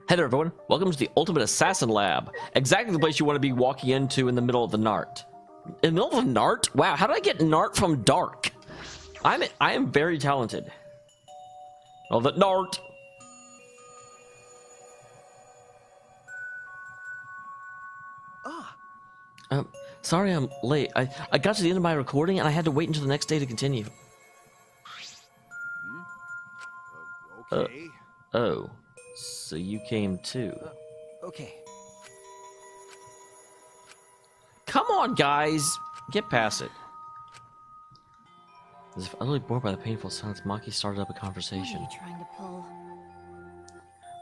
Hey there everyone, welcome to the Ultimate Assassin Lab. Exactly the place you want to be walking into in the middle of the Nart. In the middle of the Nart? Wow, how did I get Nart from dark? I am very talented. Oh, the Nart! Sorry I'm late. I got to the end of my recording and I had to wait until the next day to continue. Okay. Oh, so you came too. Okay. Come on, guys! Get past it. As if utterly bored by the painful silence, Maki started up a conversation. What are you trying to pull?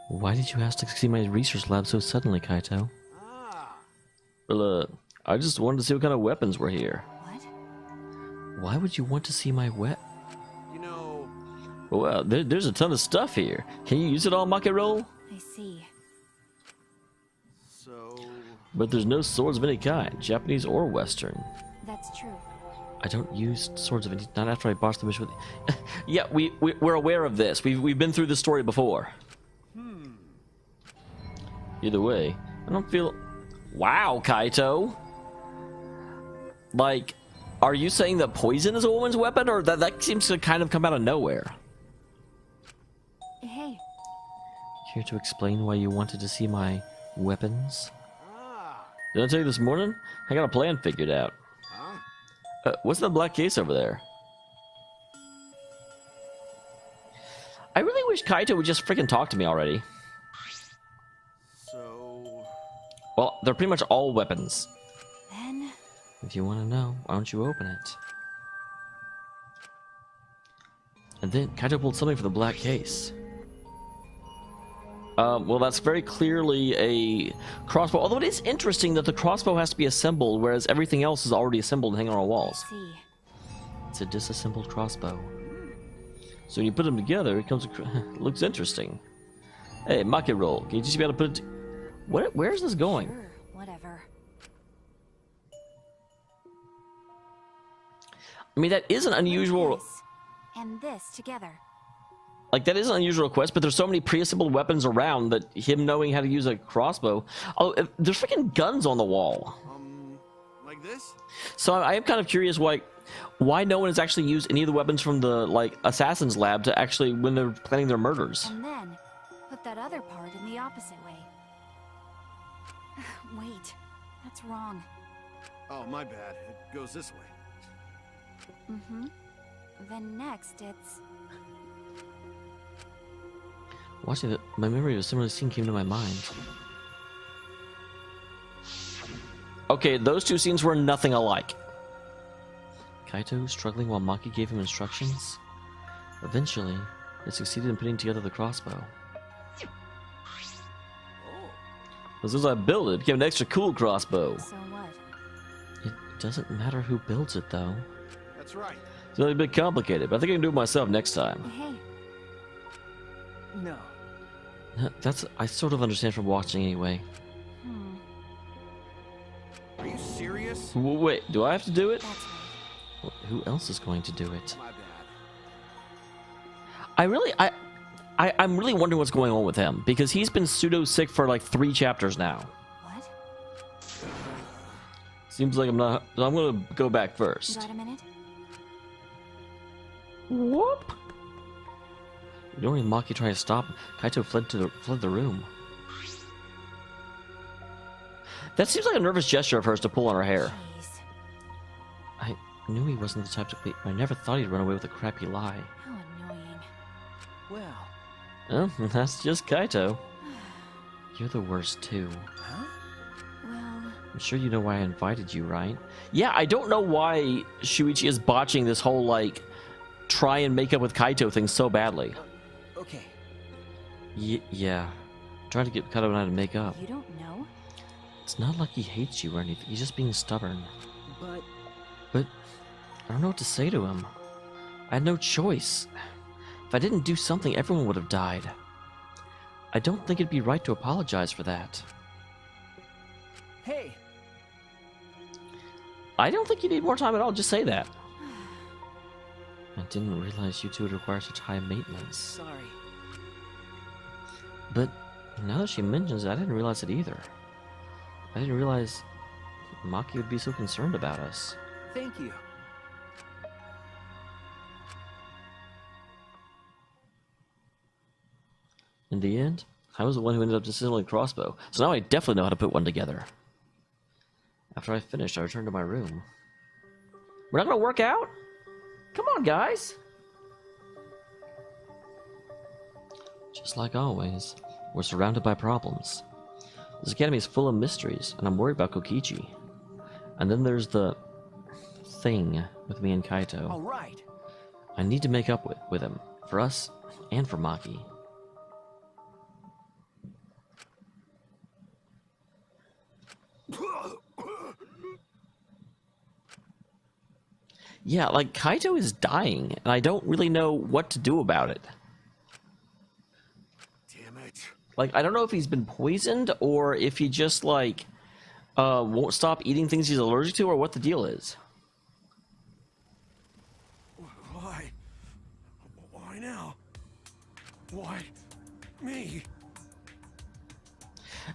Why did you ask to see my research lab so suddenly, Kaito? Ah. Well, I just wanted to see what kind of weapons were here. What? Why would you want to see my You know. Well, there's a ton of stuff here. Can you use it all, Maki roll? I see. So. But there's no swords of any kind, Japanese or Western. That's true. I don't use swords of any. Not after I botched the mission with. Yeah, we're aware of this. We've been through this story before. Either way, I don't feel. Wow, Kaito. Like, are you saying that poison is a woman's weapon, or that seems to kind of come out of nowhere? Hey. Here to explain why you wanted to see my weapons? Ah. Did I tell you this morning? I got a plan figured out. Huh? What's that black case over there? I really wish Kaito would just freaking talk to me already. So. Well, they're pretty much all weapons. Then. If you want to know, why don't you open it? And then Kaito pulled something from the black case. Well, that's very clearly a crossbow. Although it is interesting that the crossbow has to be assembled, whereas everything else is already assembled and hanging on our walls. I see. It's a disassembled crossbow. So when you put them together, it comes. Looks interesting. Hey, Maki roll. Can you just be able to put it? Where's this going? Sure. Whatever. I mean, that is an unusual. This and this together. Like, that is an unusual request, but there's so many pre-assembled weapons around that him knowing how to use a crossbow. Oh, there's freaking guns on the wall. Like this? So I am kind of curious why no one has actually used any of the weapons from the, like, assassin's lab to actually, when they're planning their murders. And then put that other part in the opposite way. Wait, that's wrong. Oh, my bad. It goes this way. Mm-hmm. Then next it's... Watching it, my memory of a similar scene came to my mind. Okay, those two scenes were nothing alike. Kaito struggling while Maki gave him instructions. Eventually, they succeeded in putting together the crossbow. As soon as I built it, it became an extra cool crossbow. So what? It doesn't matter who builds it, though. That's right. It's a bit complicated, but I think I can do it myself next time. Hey. No. I sort of understand from watching anyway. Are you serious? Wait, do I have to do it? That's right. Well, who else is going to do it? My bad. I'm really wondering what's going on with him, because he's been pseudo sick for like 3 chapters now. What? Seems like I'm gonna go back first. Got a minute? Whoop! Ignoring Maki trying to stop him, Kaito fled the room. That seems like a nervous gesture of hers to pull on her hair. Jeez. I knew he wasn't the type to. I never thought he'd run away with a crappy lie. How annoying. Well. Oh, that's just Kaito. You're the worst too. Huh? Well, I'm sure you know why I invited you, right? Yeah, I don't know why Shuichi is botching this whole, like, try and make up with Kaito thing so badly. Okay. Yeah. Trying to get Kaito and I to make up. you don't know? It's not like he hates you or anything. He's just being stubborn. But. I don't know what to say to him. I had no choice. If I didn't do something, everyone would have died. I don't think it'd be right to apologize for that. Hey. I don't think you need more time at all. Just say that. I didn't realize you two would require such high maintenance. Sorry. But Now that she mentions it, I didn't realize it either. I didn't realize Maki would be so concerned about us. Thank you. In the end, I was the one who ended up disabling the crossbow, so now I definitely know how to put one together. After I finished, I returned to my room. We're not gonna work out? Come on, guys! Just like always, we're surrounded by problems. This academy is full of mysteries, and I'm worried about Kokichi. And then there's the thing with me and Kaito. All right. I need to make up with him, for us and for Maki. Yeah, like, Kaito is dying, and I don't really know what to do about it. Damn it. Like, I don't know if he's been poisoned, or if he just, like, won't stop eating things he's allergic to, or what the deal is. Why? Why now? Why me?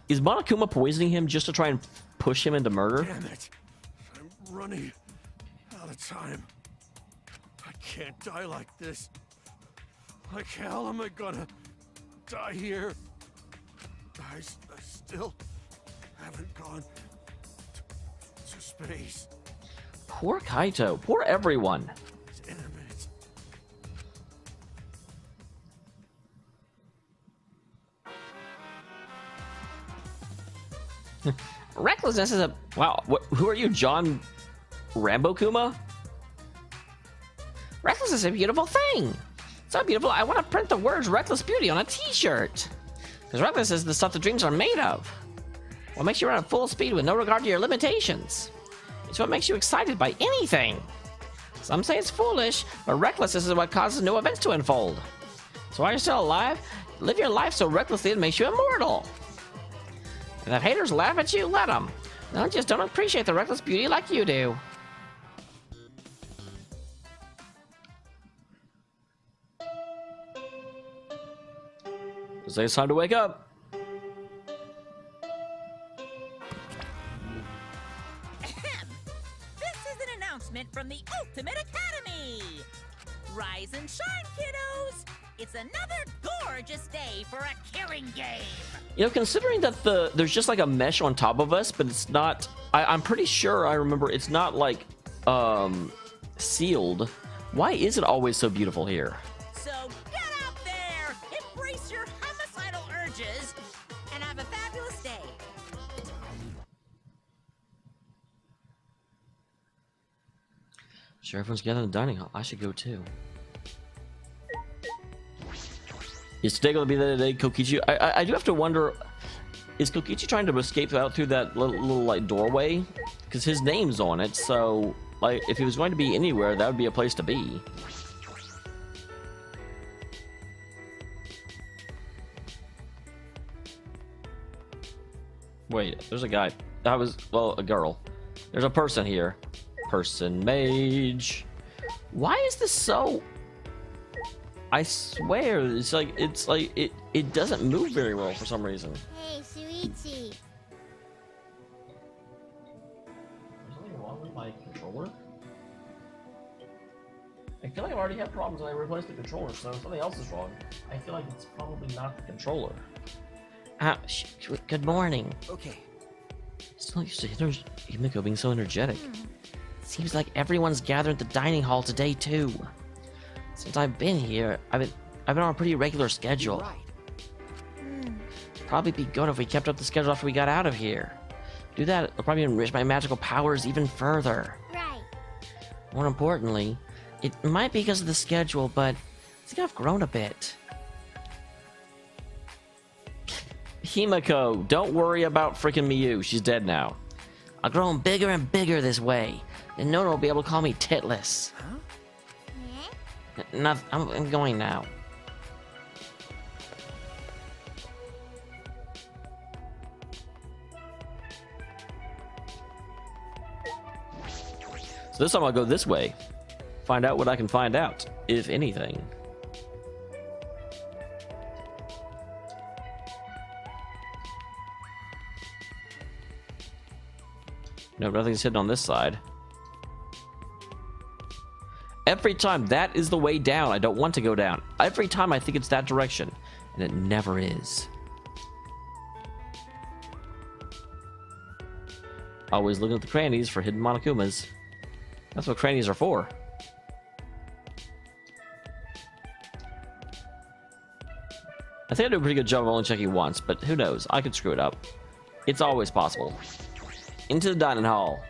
Is Monokuma poisoning him just to try and push him into murder? Damn it. I'm running out of time. I can't die like this. Like hell am I gonna die here? I still haven't gone to space. Poor Kaito. Poor everyone. Damn it. Recklessness is a... Wow, who are you, John Rambo Kuma? Recklessness is a beautiful thing. So beautiful, I want to print the words Reckless Beauty on a t-shirt. Because reckless is the stuff that dreams are made of. What makes you run at full speed with no regard to your limitations. It's what makes you excited by anything. Some say it's foolish, but recklessness is what causes new events to unfold. So while you're still alive, live your life so recklessly it makes you immortal. And if haters laugh at you, let them. They just don't appreciate the reckless beauty like you do. Say it's time to wake up. This is an announcement from the Ultimate Academy! Rise and shine, kiddos! It's another gorgeous day for a killing game! You know, considering that there's just like a mesh on top of us, but it's not... I'm pretty sure I remember it's not like sealed. Why is it always so beautiful here? So get out there, embrace your homicidal urges, and have a fabulous day. Sure, everyone's gathered in the dining hall. I should go too. Is today going to be the day Kokichi... I do have to wonder, is Kokichi trying to escape out through that little like doorway? Because his name's on it, so like if he was going to be anywhere, that would be a place to be. Wait, there's a guy. That was, well, a girl. There's a person here. Person mage. Why is this so... I swear, it's like it doesn't move very well for some reason. Hey, Suichi. Is something wrong with my controller? I feel like I already had problems when I replaced the controller, so if something else is wrong, I feel like it's probably not the controller. Good morning. Okay. It's not used to Himiko being so energetic. Seems like everyone's gathered at the dining hall today too. Since I've been here, I've been on a pretty regular schedule. Right. Probably be good if we kept up the schedule after we got out of here. Do that, it'll probably enrich my magical powers even further. Right. More importantly, it might be because of the schedule, but I think I've grown a bit. Himiko, don't worry about freaking Miyu. She's dead now. I've grown bigger and bigger this way, and no one will be able to call me titless. Yeah? I'm going now. So this time I'll go this way. Find out what I can find out, if anything. No, nothing's hidden on this side. Every time that is the way down. I don't want to go down. Every time I think it's that direction, and it never is. Always looking at the crannies for hidden Monokumas. That's what crannies are for. I think I do a pretty good job of only checking once, but who knows? I could screw it up. It's always possible. Into the dining hall.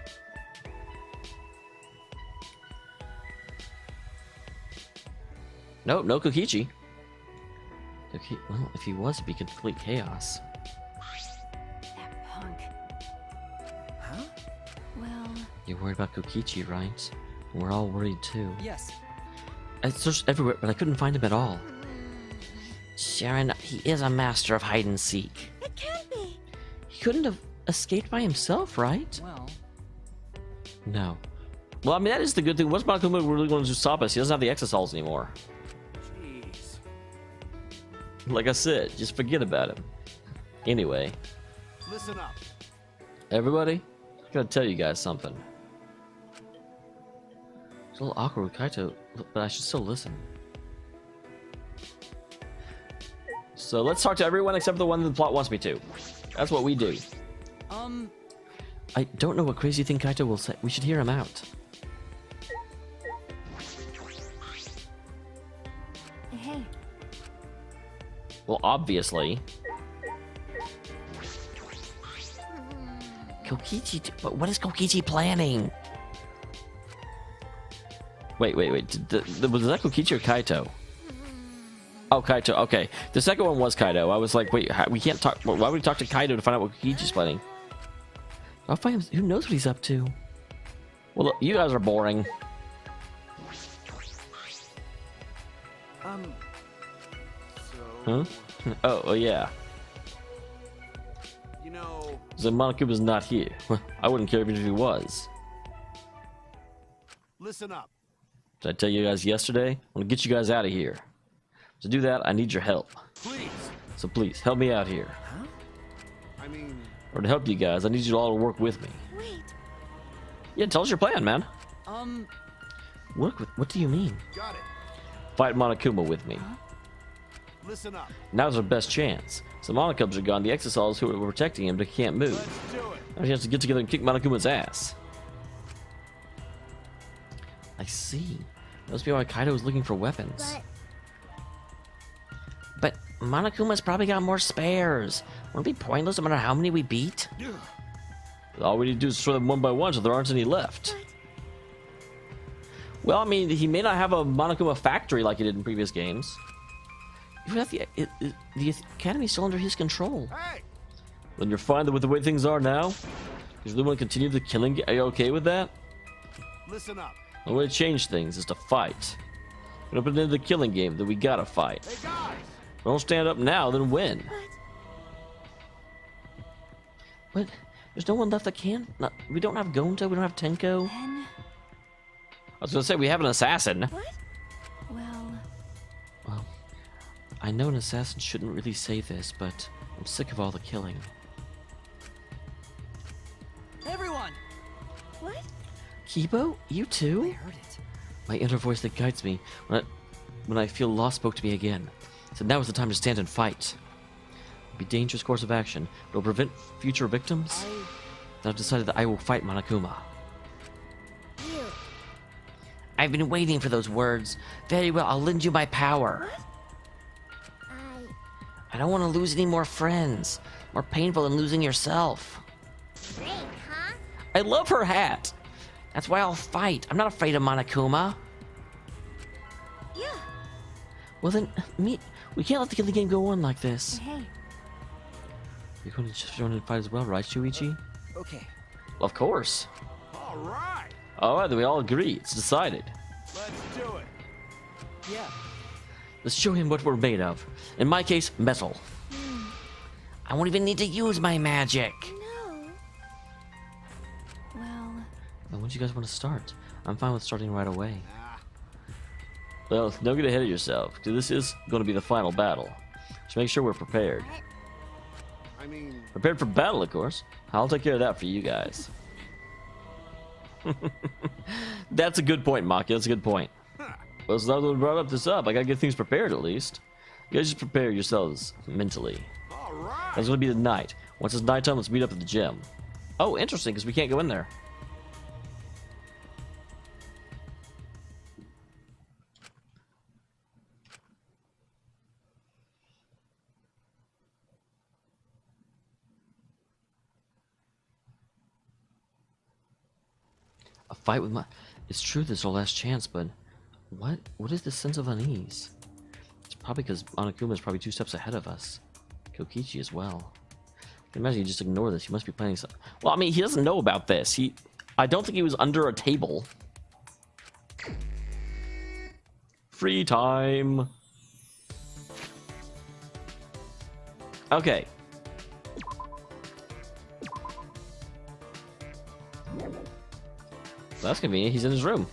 Nope, no Kokichi. Well, if he was, it'd be complete chaos. That punk. Huh? Well, You're worried about Kokichi, right? We're all worried too. Yes. I searched everywhere, but I couldn't find him at all. Sharon, he is a master of hide and seek. it can't be. He couldn't have escaped by himself, right? Well, No. Well, I mean, that is the good thing. What's Monokuma really going to stop us? He doesn't have the exosols anymore. Jeez. Like I said, just forget about him. Anyway, Listen up. everybody, I gotta tell you guys something. It's a little awkward with Kaito, but I should still listen. So let's talk to everyone except for the one that the plot wants me to. That's what we do. I don't know what crazy thing Kaito will say. We should hear him out. Hey, Well, obviously. Kokichi, but what is Kokichi planning? Wait. Was that Kokichi or Kaito? Oh, Kaito. Okay, the second one was Kaito. I was like, wait, we can't talk. Why would we talk to Kaito to find out what Kokichi's planning? I'll find him. Who knows what he's up to? Well, look, you guys are boring. So, Huh? Oh, yeah. you know, The Monokuma's not here. I wouldn't care even if he was. listen up. Did I tell you guys yesterday? I want to get you guys out of here. To do that, I need your help. Please. So please, help me out here. I mean, Or to help you guys, I need you all to work with me. wait. Yeah, tell us your plan, man. Work with... What do you mean? got it. Fight Monokuma with me. Listen up. Now's our best chance. So Monokubs are gone. The Exosols who were protecting him, they can't move. Let's do it. Now he has to get together and kick Monokuma's ass. I see. That must be why Kaido was looking for weapons. But Monokuma's probably got more spares. Won't it be pointless no matter how many we beat? All we need to do is destroy them one by one so there aren't any left. Well, I mean, he may not have a Monokuma factory like he did in previous games. Even if the Academy's still under his control. Hey, Then you're fine with the way things are now? You really want to continue the killing? Are you okay with that? listen up. The way to change things is to fight. We're gonna put it into the killing game, then we gotta fight. Hey, guys. If we don't stand up now, then win. But there's no one left that can. Not, we don't have Gonta, we don't have Tenko. Then, I was gonna say we have an assassin. what? Well, Well, I know an assassin shouldn't really say this, but I'm sick of all the killing. everyone! what? Kibo, you I too? heard it. My inner voice that guides me when I feel lost spoke to me again. Said now is the time to stand and fight. It'll be a dangerous course of action, but it'll prevent future victims. Then I've decided that I will fight Monokuma. You. I've been waiting for those words. Very well, I'll lend you my power. I don't want to lose any more friends. More painful than losing yourself. Great, huh? I love her hat. That's why I'll fight. I'm not afraid of Monokuma. Yeah. Well then, we can't let the killing game go on like this. Hey, You're going to just join and fight as well, right, Shuichi? Okay. Well, of course. All right. Alright, then we all agree. It's decided. Let's do it. Yeah. Let's show him what we're made of. In my case, metal. I won't even need to use my magic. no. Well, Now, when do you guys want to start? I'm fine with starting right away. Ah, Well, don't get ahead of yourself, because this is going to be the final battle. Just make sure we're prepared. I mean, Prepared for battle, of course. I'll take care of that for you guys. That's a good point, Maki. That's a good point. Well, it's not that we brought this up. I gotta get things prepared at least. You guys just prepare yourselves mentally. All right. That's gonna be the night. Once it's nighttime, let's meet up at the gym. Oh, interesting, because we can't go in there. A fight with my... It's true this is our last chance, but... What is this sense of unease? It's probably because Monokuma is probably 2 steps ahead of us. Kokichi as well. I can imagine you just ignore this. He must be planning something. Well, I mean, he doesn't know about this. I don't think he was under a table. Free time. Okay. That's convenient. He's in his room.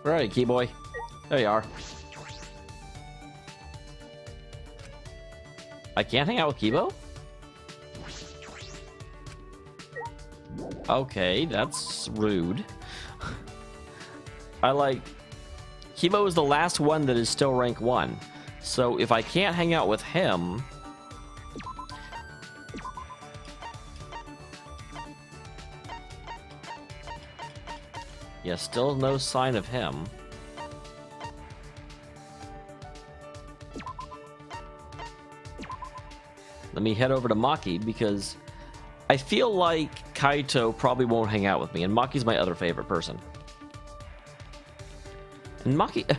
Alright, key boy. There you are. I can't hang out with Kibo? Okay, that's rude. Kibo is the last one that is still rank 1. So if I can't hang out with him... Yeah, still no sign of him. Let me head over to Maki because I feel like Kaito probably won't hang out with me, and Maki's my other favorite person. And Maki,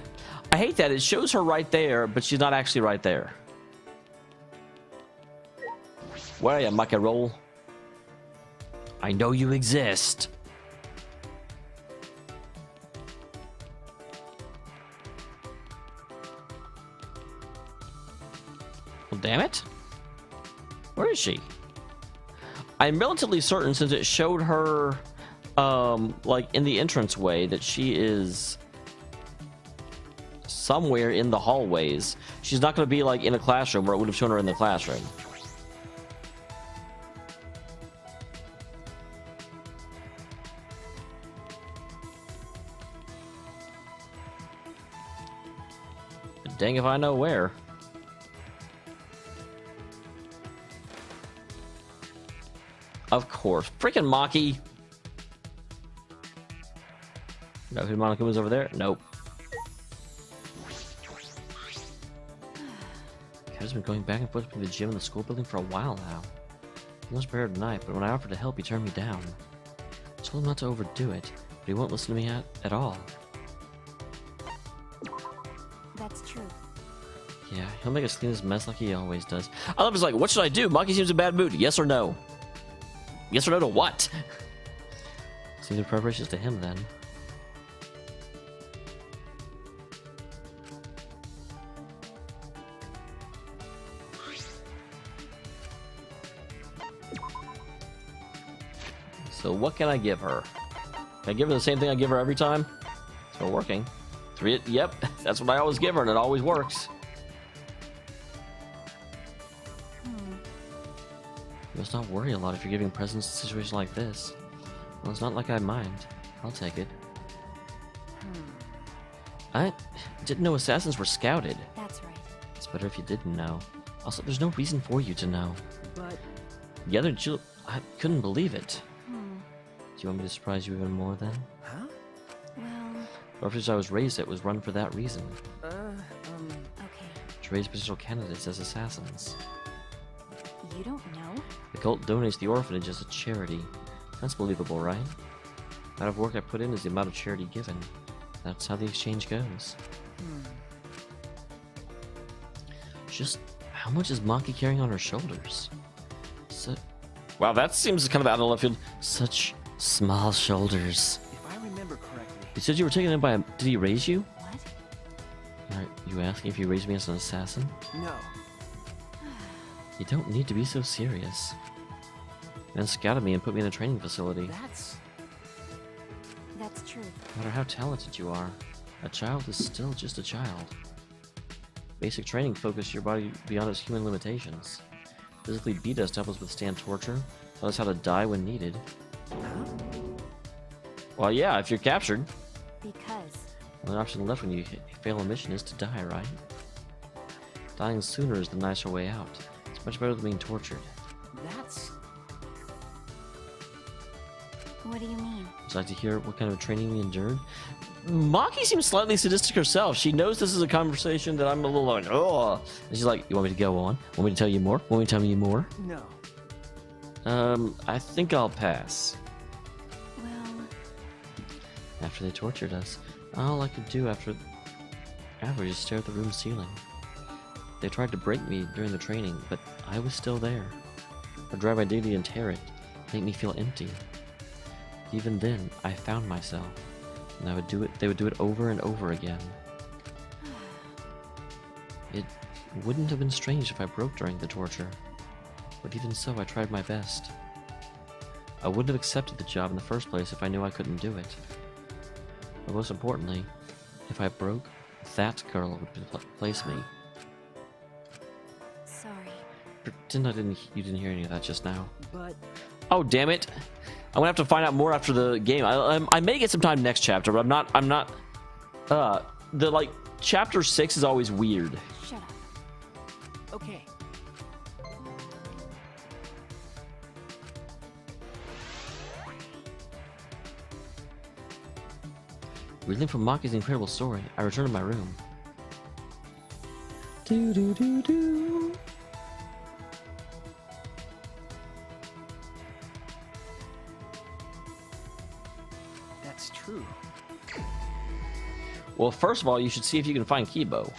I hate that. It shows her right there, but she's not actually right there. Where are you, Maki Roll? I know you exist. Well, damn it. Where is she? I'm relatively certain, since it showed her, like, in the entranceway, that she is somewhere in the hallways. She's not going to be, like, in a classroom where it would have shown her in the classroom. But dang if I know where. Of course. Freaking Maki! No, who Monokuma's over there? Nope. Kai's been going back and forth between the gym and the school building for a while now. He was prepared tonight, but when I offered to help, he turned me down. I told him not to overdo it, but he won't listen to me at all. That's true. Yeah, he'll make us clean this mess like he always does. I love his like, what should I do? Maki seems in a bad mood. Yes or no? Yes or no to what? Seems the preparations to him then. So what can I give her? Can I give her the same thing I give her every time? It's not working. 3, yep, that's what I always give her and it always works. You must not worry a lot if you're giving presents in a situation like this. Well, it's not like I mind. I'll take it. I didn't know assassins were scouted. That's right. It's better if you didn't know. Also, there's no reason for you to know. But The other I couldn't believe it. Do you want me to surprise you even more then? huh? Well, The orphanage I was raised at was run for that reason. okay. To raise potential candidates as assassins. You don't know? The cult donates the orphanage as a charity. That's believable, right? The amount of work I put in is the amount of charity given. That's how the exchange goes. Just how much is Maki carrying on her shoulders? Wow, that seems kind of out of left field. Such small shoulders. If I remember correctly. You said you were taken in by a... Did he raise you? What? Are you asking if he raised me as an assassin? No. You don't need to be so serious. Man scouted me and put me in a training facility. That's true. No matter how talented you are, a child is still just a child. Basic training focused your body beyond its human limitations. Physically beat us to help us withstand torture. Taught us how to die when needed. Well, yeah, if you're captured. Because. The only option left when you fail a mission is to die, right? Dying sooner is the nicer way out. It's much better than being tortured. That's... What do you mean? Would you like to hear what kind of training we endured? Maki seems slightly sadistic herself. She knows this is a conversation that I'm a little like, oh. And she's like, you want me to go on? Want me to tell you more? Want me to tell me more? No. I think I'll pass. Well... After they tortured us, all I could do after was just stare at the room ceiling. They tried to break me during the training, but I was still there. I'd drive my dignity and tear it, make me feel empty. Even then, I found myself, and they would do it over and over again. It wouldn't have been strange if I broke during the torture, but even so, I tried my best. I wouldn't have accepted the job in the first place if I knew I couldn't do it. But most importantly, if I broke, that girl would replace me. Sorry. Pretend you didn't hear any of that just now. But... Oh, damn it. I'm gonna have to find out more after the game. I may get some time next chapter, but I'm not, chapter 6 is always weird. Shut up. Okay. Reeling from Maki's incredible story, I return to my room. Do do do do. That's true. Well, first of all, you should see if you can find Kibo.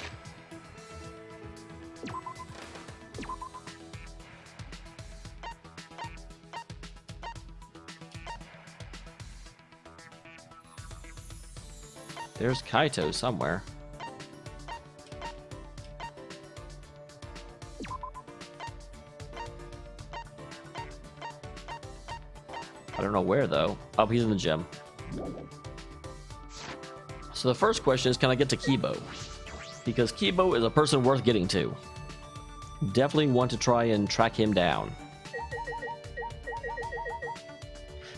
There's Kaito somewhere. I don't know where though. Oh, he's in the gym. So the first question is, can I get to Kibo? Because Kibo is a person worth getting to. Definitely want to try and track him down.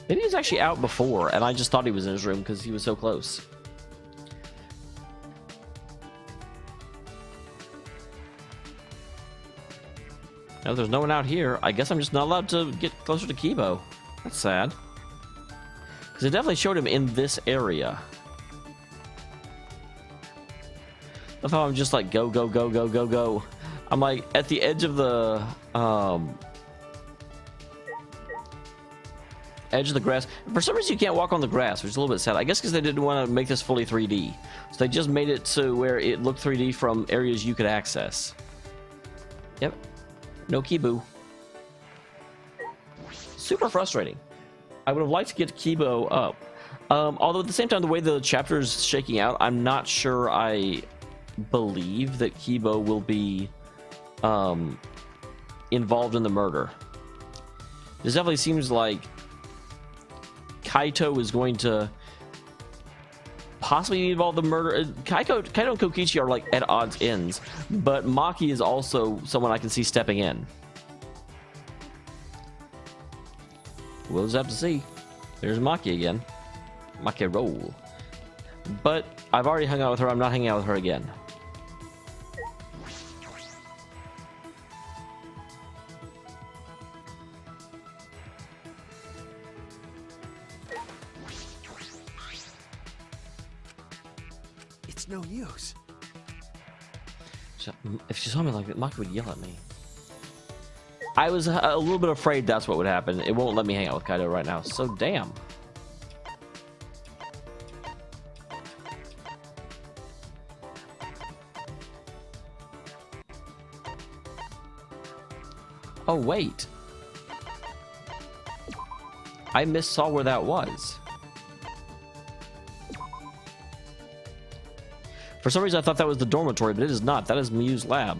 Maybe he was actually out before, and I just thought he was in his room because he was so close. No, there's no one out here. I guess I'm just not allowed to get closer to Kibo. That's sad. Because it definitely showed him in this area. I thought I'm just like, go, go, go, go, go, go. I'm like at the edge of the grass. For some reason you can't walk on the grass, which is a little bit sad. I guess because they didn't want to make this fully 3D. So they just made it to where it looked 3D from areas you could access. Yep. No Kibu. Super frustrating. I would have liked to get Kibo up. Although at the same time, the way the chapter is shaking out, I'm not sure I believe that Kibo will be involved in the murder. This definitely seems like Kaito is going to possibly be involved in the murder. Kaito and Kokichi are like at odds ends, but Maki is also someone I can see stepping in. We'll just have to see. There's Maki again. Maki roll. But I've already hung out with her. I'm not hanging out with her again. It's no use. If she saw me like that, Maki would yell at me. I was a little bit afraid that's what would happen. It won't let me hang out with Kaito right now. So damn. Oh wait. I saw where that was. For some reason I thought that was the dormitory, but it is not. That is Miyu's lab.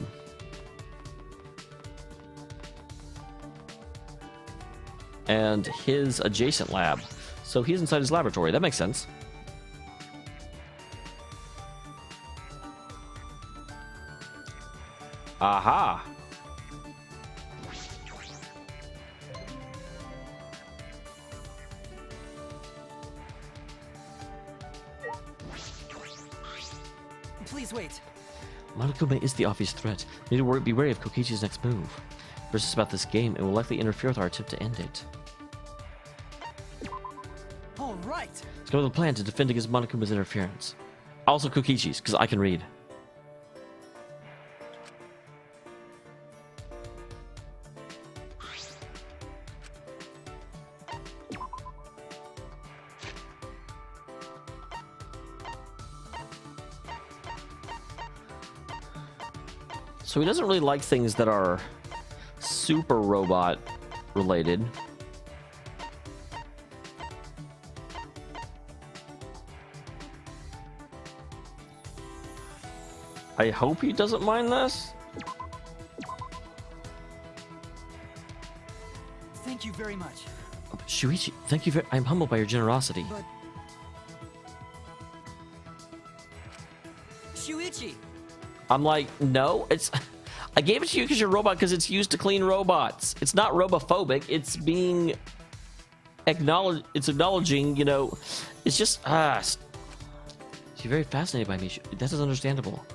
And his adjacent lab. So he's inside his laboratory. That makes sense. Aha! Please wait. Monokuma is the obvious threat. We need to be wary of Kokichi's next move. First is about this game, and will likely interfere with our attempt to end it. All right. Let's go with a plan to defend against Monokuma's interference. Also Kokichi's, because I can read. So he doesn't really like things that are super robot related. I hope he doesn't mind this. Thank you very much. Shuichi, thank you very... I'm humbled by your generosity. But... Shuichi! I'm like, no, it's... I gave it to you because you're a robot because it's used to clean robots. It's not robophobic. It's being... It's acknowledging, you know... It's just... She's very fascinated by me. That is understandable.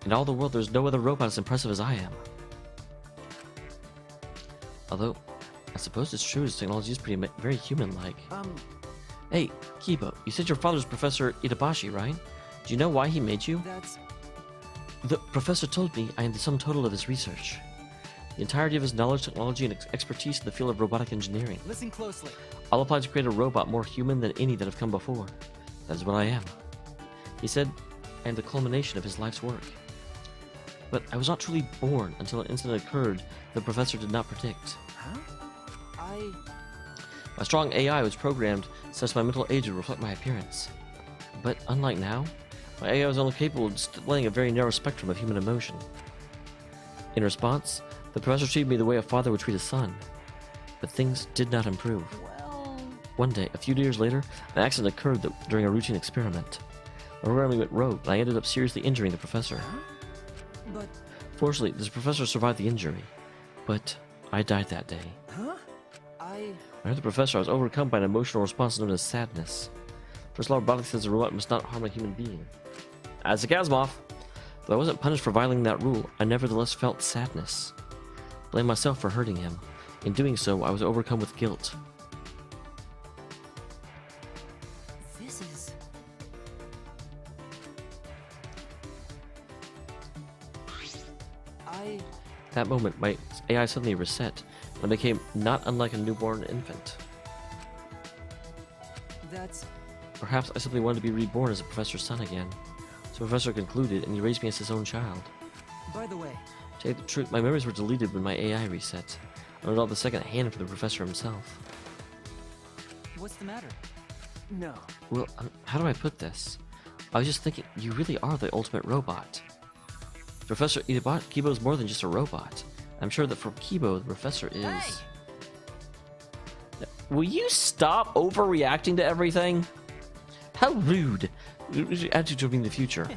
In all the world, there's no other robot as impressive as I am. Although, I suppose it's true, his technology is very human-like. Hey, Kiba, you said your father's Professor Itabashi, right? Do you know why he made you? That's... The professor told me I am the sum total of his research. The entirety of his knowledge, technology, and expertise in the field of robotic engineering. Listen closely. All applied to create a robot more human than any that have come before. That is what I am. He said I am the culmination of his life's work. But I was not truly born until an incident occurred the professor did not predict. Huh? My strong AI was programmed such my mental age would reflect my appearance. But unlike now, my AI was only capable of displaying a very narrow spectrum of human emotion. In response, the professor treated me the way a father would treat a son. But things did not improve. Well... One day, a few years later, an accident occurred during a routine experiment. My programming went rogue, and I ended up seriously injuring the professor. Huh? But... Fortunately, this professor survived the injury. But I died that day. Huh? When I heard the professor, I was overcome by an emotional response known as sadness. First law of robotics says a robot must not harm a human being. As a Kazmoff, though I wasn't punished for violating that rule, I nevertheless felt sadness. I blamed myself for hurting him. In doing so, I was overcome with guilt. This is... That moment, my AI suddenly reset, and I became not unlike a newborn infant. That's... Perhaps I simply wanted to be reborn as a professor's son again. So the professor concluded, and he raised me as his own child. By the way... To tell you the truth, my memories were deleted when my AI reset. I learned all the second hand from the professor himself. What's the matter? No. Well, how do I put this? I was just thinking, you really are the ultimate robot. Professor Kibo is more than just a robot. I'm sure that for Kibo, the professor is... Hey! Will you stop overreacting to everything? How rude. Your attitude toward me in the future.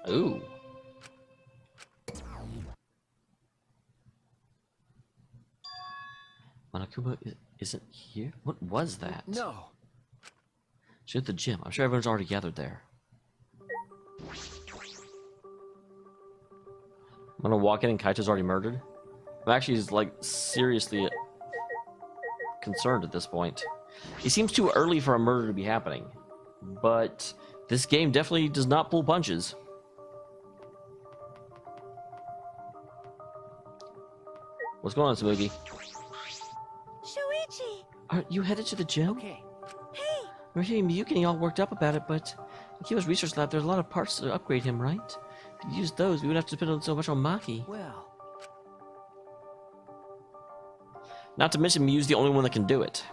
Ooh. Monokuma isn't here? What was that? No. She's at the gym. I'm sure everyone's already gathered there. I'm gonna walk in and Kaito's already murdered. I'm actually like seriously concerned at this point. It seems too early for a murder to be happening, but this game definitely does not pull punches. What's going on, Samugi? Shuichi! Are you headed to the gym? Okay. Hey! We're hearing Miyuki getting all worked up about it, but in Kiyo's research lab, there's a lot of parts to upgrade him, right? If we use those, we wouldn't have to spend on so much on Maki. Well... Not to mention Miyu's the only one that can do it.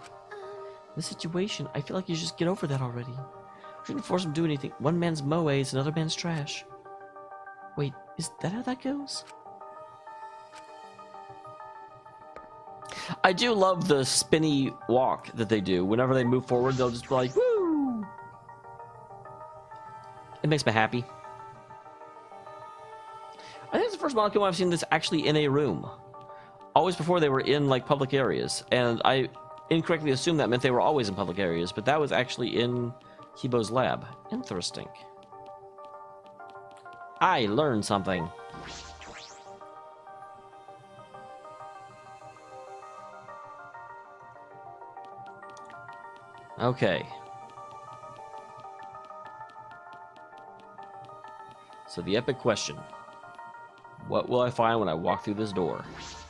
This situation, I feel like you should just get over that already. Shouldn't force him to do anything. One man's moe is another man's trash. Wait, is that how that goes? I do love the spinny walk that they do. Whenever they move forward, they'll just be like, woo! It makes me happy. I think it's the first Monokuma I've seen this actually in a room. Always before they were in, like, public areas. And I incorrectly assumed that meant they were always in public areas, but that was actually in Kibo's lab. Interesting. I learned something. Okay. So the epic question. What will I find when I walk through this door?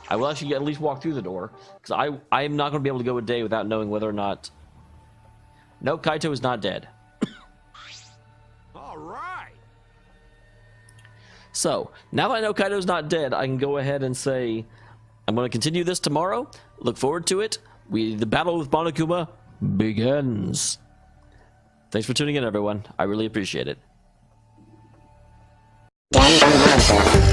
I will actually at least walk through the door, because I am not going to be able to go a day without knowing whether or not... No, Kaito is not dead. All right. So, now that I know Kaito's not dead, I can go ahead and say, I'm going to continue this tomorrow. Look forward to it. The battle with Monokuma begins. Thanks for tuning in, everyone. I really appreciate it. Danganronpa.